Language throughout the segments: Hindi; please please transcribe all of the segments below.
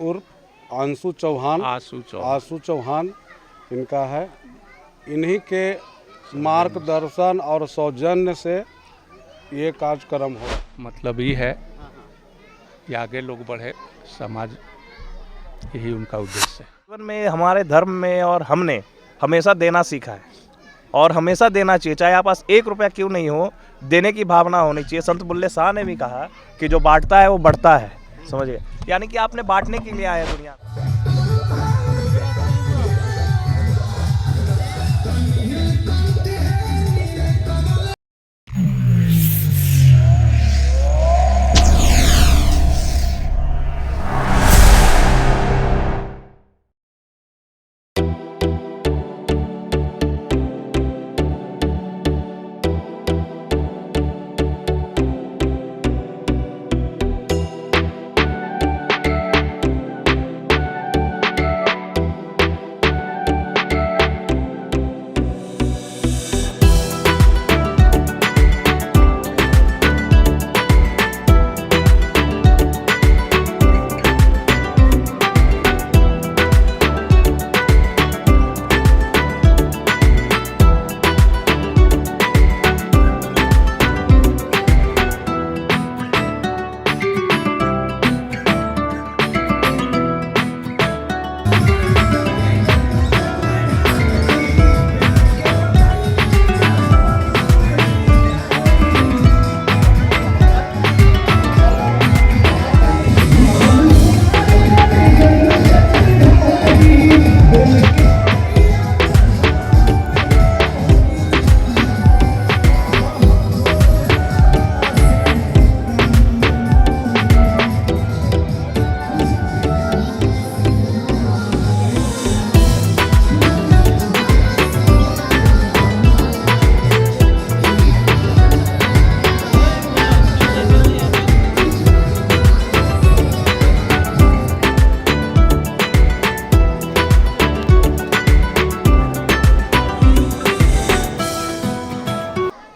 उर्फ आशु चौहान इनका है। इन्हीं के मार्गदर्शन और सौजन्य से ये कार्यक्रम हो। मतलब ये है कि आगे लोग बढ़े, समाज, यही उनका उद्देश्य है। जीवन में, हमारे धर्म में, और हमने हमेशा देना सीखा है और हमेशा देना चाहिए, चाहे आप पास 1 रुपया क्यों नहीं हो, देने की भावना होनी चाहिए। संत बुल्ले शाह ने भी कहा कि जो बांटता है वो बढ़ता है, समझिए, यानी कि आपने बांटने के लिए आए दुनिया में।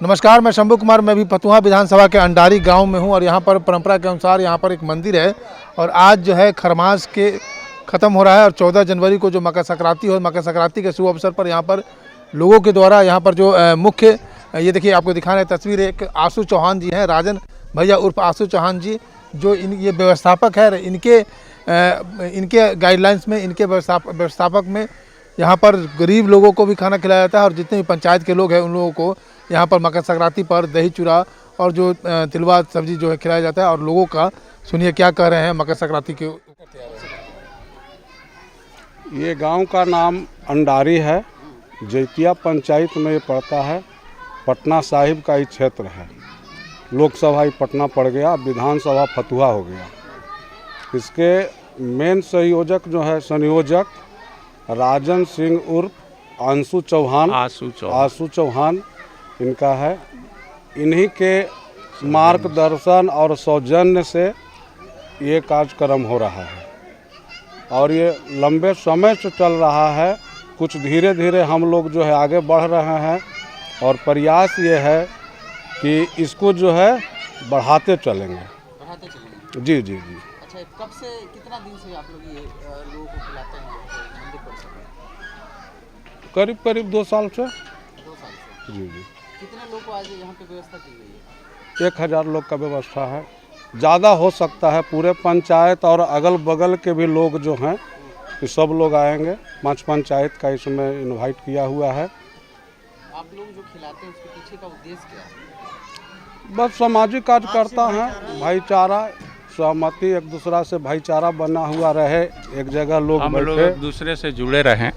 नमस्कार, मैं शंभू कुमार। मैं भी फतुहा विधानसभा के अंडारी गांव में हूं और यहां पर परंपरा के अनुसार यहां पर एक मंदिर है और आज जो है खरमास के ख़त्म हो रहा है और 14 जनवरी को जो मकर संक्रांति हो, मकर संक्रांति के शुभ अवसर पर यहां पर लोगों के द्वारा यहां पर जो मुख्य, ये देखिए आपको दिखा रहे तस्वीर, एक आशु चौहान जी हैं, राजन भैया उर्फ आशु चौहान जी, जो ये व्यवस्थापक है। इनके गाइडलाइंस में, इनके व्यवस्थापक में यहाँ पर गरीब लोगों को भी खाना खिलाया जाता है और जितने भी पंचायत के लोग हैं उन लोगों को यहाँ पर मकर संक्रांति पर दही चूड़ा और जो तिलवा सब्जी जो है खिलाया जाता है। और लोगों का सुनिए क्या कह रहे हैं मकर संक्रांति के। ये गांव का नाम अंडारी है, जैतिया पंचायत में ये पड़ता है। पटना साहिब का ही क्षेत्र है। लोकसभा ही पटना पड़ गया, विधानसभा फतुहा हो गया। इसके मेन संयोजक जो है, संयोजक राजन सिंह उर्फ आशु चौहान इनका है। इन्हीं के मार्गदर्शन और सौजन्य से ये कार्यक्रम हो रहा है और ये लंबे समय से चल रहा है। कुछ धीरे धीरे हम लोग जो है आगे बढ़ रहे हैं और प्रयास ये है कि इसको जो है बढ़ाते चलेंगे। जी। अच्छा, कब से, कितना दिन से आप लोग ये लोगों को खिलाते हैं मंदिर परिसर में? करीब 2 साल से। 2 साल से। जी। कितने लोग को आज यहाँ पे व्यवस्था की गई है? 1000 लोग का व्यवस्था है, ज़्यादा हो सकता है। पूरे पंचायत और अगल बगल के भी लोग जो हैं ये सब लोग आएंगे। 5 पंचायत का इसमें इनवाइट किया हुआ है। आप लोग जो खिलाते हैं उसके पीछे का उद्देश्य क्या है? बस सामाजिक कार्य करता है, भाईचारा, सहमति, एक दूसरा से भाईचारा बना हुआ रहे, एक जगह लोग एक दूसरे से जुड़े रहें,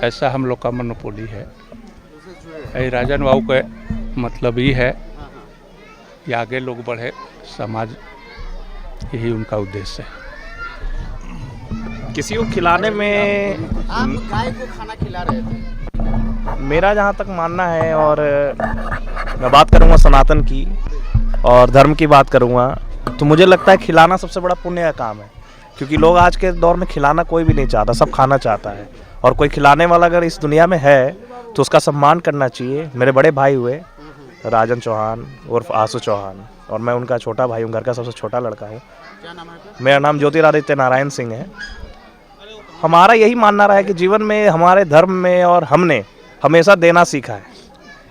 ऐसा हम लोग का मनोपोली है। राजन बाबू का मतलब ये है कि आगे लोग बढ़े, समाज, यही उनका उद्देश्य है। किसी को खिलाने में आप गाय को खाना खिला रहे थे, मेरा जहाँ तक मानना है, और मैं बात करूँगा सनातन की और धर्म की बात करूँगा, तो मुझे लगता है खिलाना सबसे बड़ा पुण्य का काम है। क्योंकि लोग आज के दौर में खिलाना कोई भी नहीं चाहता, सब खाना चाहता है। और कोई खिलाने वाला अगर इस दुनिया में है तो उसका सम्मान करना चाहिए। मेरे बड़े भाई हुए राजन चौहान उर्फ आशु चौहान, और मैं उनका छोटा भाई हूँ, घर का सबसे छोटा लड़का हूँ। क्या नाम है आपका? मेरा नाम ज्योतिरादित्य नारायण सिंह है। हमारा यही मानना रहा है कि जीवन में हमारे धर्म में और हमने हमेशा देना सीखा है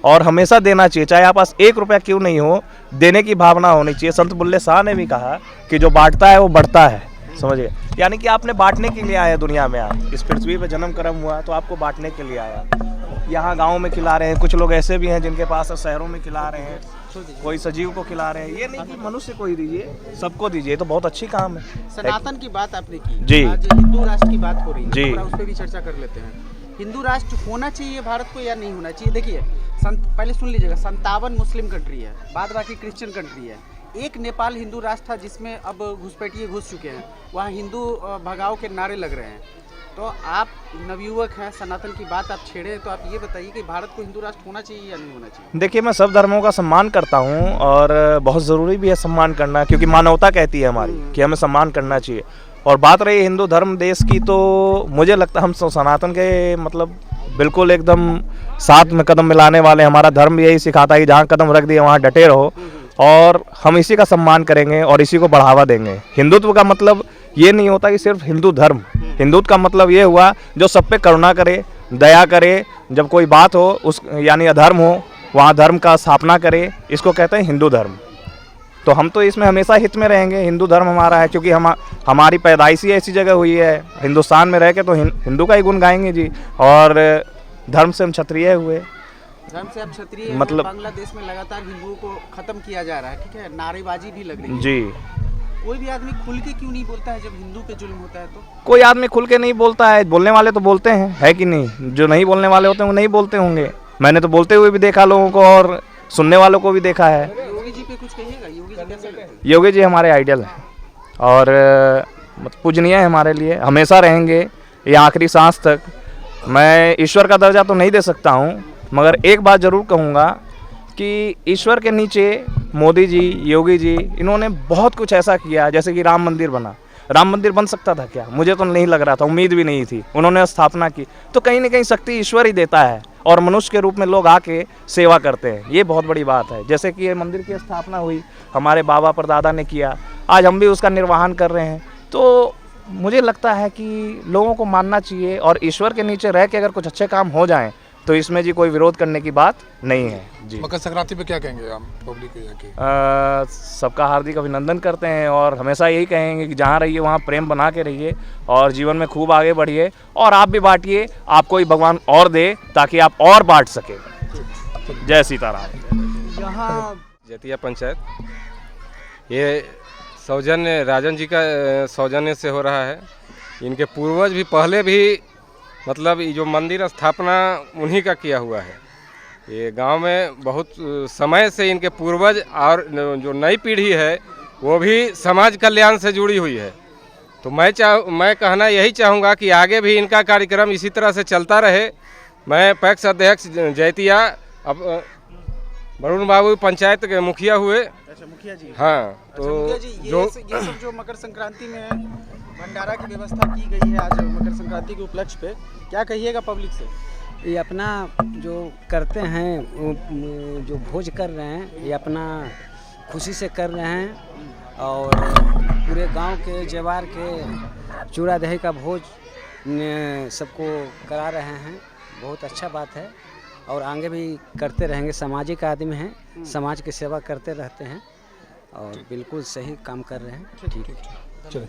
और हमेशा देना चाहिए, चाहे आप पास 1 रुपया क्यों नहीं हो, देने की भावना होनी चाहिए। संत बुल्ले शाह ने भी कहा कि जो बांटता है वो बढ़ता है, समझिए। यानी कि आपने बांटने के लिए आया दुनिया में, आप इस पृथ्वी पे जन्म कर्म हुआ तो आपको बांटने के लिए आया। यहाँ गाँव में खिला रहे हैं, कुछ लोग ऐसे भी हैं जिनके पास शहरों में खिला रहे हैं, कोई सजीव को खिला रहे हैं। ये नहीं कि मनुष्य को ही दीजिए, सबको दीजिए, तो बहुत अच्छी काम है। सनातन की बात आपने की जी। आज हिंदू राष्ट्र की बात हो रही है, जी। थोड़ा उस पर भी चर्चा कर लेते हैं। हिंदू राष्ट्र होना चाहिए भारत को या नहीं होना चाहिए? देखिए पहले सुन लीजिएगा, 57 मुस्लिम कंट्री है, बाद बाकी क्रिश्चियन कंट्री है। एक नेपाल हिंदू राष्ट्र था जिसमें अब घुसपैठिए घुस चुके हैं, वहाँ हिंदू भगाओ के नारे लग रहे हैं। तो आप नवयुवक हैं, सनातन की बात आप छेड़े, तो आप ये बताइए कि भारत को हिंदू राष्ट्र होना चाहिए या नहीं होना चाहिए? देखिए, मैं सब धर्मों का सम्मान करता हूँ और बहुत ज़रूरी भी है सम्मान करना, क्योंकि मानवता कहती है हमारी कि हमें सम्मान करना चाहिए। और बात रही हिंदू धर्म देश की, तो मुझे लगता है हम सनातन के मतलब बिल्कुल एकदम साथ में कदम मिलाने वाले। हमारा धर्म यही सिखाता है कि जहाँ कदम रख दिया वहाँ डटे रहो, और हम इसी का सम्मान करेंगे और इसी को बढ़ावा देंगे। हिंदुत्व का मतलब ये नहीं होता कि सिर्फ हिंदू धर्म, हिंदुत्व का मतलब ये हुआ जो सब पे करुणा करे, दया करे, जब कोई बात हो उस यानी अधर्म हो वहाँ धर्म का स्थापना करे, इसको कहते हैं हिंदू धर्म। तो हम तो इसमें हमेशा हित में रहेंगे। हिंदू धर्म हमारा है, क्योंकि हमारी पैदाइश ही ऐसी जगह हुई है। हिंदुस्तान में रह के तो हिंदू का ही गुण गाएंगे जी। और धर्म से हम क्षत्रिय हुए, धर्म से आप क्षत्रिय मतलब बांग्लादेश में लगातार हिंदुओं को खत्म किया जा रहा है, ठीक है, नारेबाजी भी लग रही है जी। कोई भी आदमी खुल के क्यों नहीं बोलता है जब हिंदू पे जुल्म होता है? तो कोई आदमी खुल के नहीं बोलता है, बोलने वाले तो बोलते हैं, है कि नहीं? जो नहीं बोलने वाले होते हैं वो नहीं बोलते होंगे। मैंने तो बोलते हुए भी देखा लोगों को और सुनने वालों को भी देखा है। योगी जी पे कुछ कहिएगा, योगी जी कैसे लगते हैं? योगी जी हमारे आइडल हैं और पूजनीय है हमारे लिए, हमेशा रहेंगे ये आखिरी सांस तक। मैं ईश्वर का दर्जा तो नहीं दे सकता हूँ, मगर एक बात ज़रूर कहूँगा कि ईश्वर के नीचे मोदी जी, योगी जी, इन्होंने बहुत कुछ ऐसा किया। जैसे कि राम मंदिर बना, राम मंदिर बन सकता था क्या? मुझे तो नहीं लग रहा था, उम्मीद भी नहीं थी। उन्होंने स्थापना की, तो कहीं ना कहीं शक्ति ईश्वर ही देता है और मनुष्य के रूप में लोग आके सेवा करते हैं, ये बहुत बड़ी बात है। जैसे कि ये मंदिर की स्थापना हुई, हमारे बाबा परदादा ने किया, आज हम भी उसका निर्वहन कर रहे हैं। तो मुझे लगता है कि लोगों को मानना चाहिए और ईश्वर के नीचे रह के अगर कुछ अच्छे काम हो जाएं तो इसमें जी कोई विरोध करने की बात नहीं है जी। मकर संक्रांति पे क्या कहेंगे आप पब्लिक को जाके? सबका हार्दिक अभिनंदन करते हैं और हमेशा यही कहेंगे कि जहाँ रहिए वहाँ प्रेम बना के रहिए और जीवन में खूब आगे बढ़िए और आप भी बांटिए, आपको ही भगवान और दे ताकि आप और बांट सके। जय सीताराम। यहाँ जैतिया पंचायत, ये सौजन्य राजन जी का सौजन्य से हो रहा है। इनके पूर्वज भी पहले भी मतलब ये जो मंदिर स्थापना उन्हीं का किया हुआ है। ये गांव में बहुत समय से इनके पूर्वज और जो नई पीढ़ी है वो भी समाज कल्याण से जुड़ी हुई है। तो मैं कहना यही चाहूँगा कि आगे भी इनका कार्यक्रम इसी तरह से चलता रहे। मैं पैक्स अध्यक्ष जैतिया, अब वरुण बाबू पंचायत के मुखिया हुए। अच्छा, मुखिया जी। हाँ, तो तो मुखिया जी, ये सब जो मकर संक्रांति में भंडारा की व्यवस्था की गई है आज मकर संक्रांति के उपलक्ष्य पे, क्या कहिएगा पब्लिक से? ये अपना जो करते हैं, जो भोज कर रहे हैं, ये अपना खुशी से कर रहे हैं और पूरे गांव के जवार के चूड़ा दही का भोज सबको करा रहे हैं। बहुत अच्छा बात है और आगे भी करते रहेंगे। सामाजिक आदमी हैं, समाज की सेवा करते रहते हैं और बिल्कुल सही काम कर रहे हैं। ठीक है, चलिए।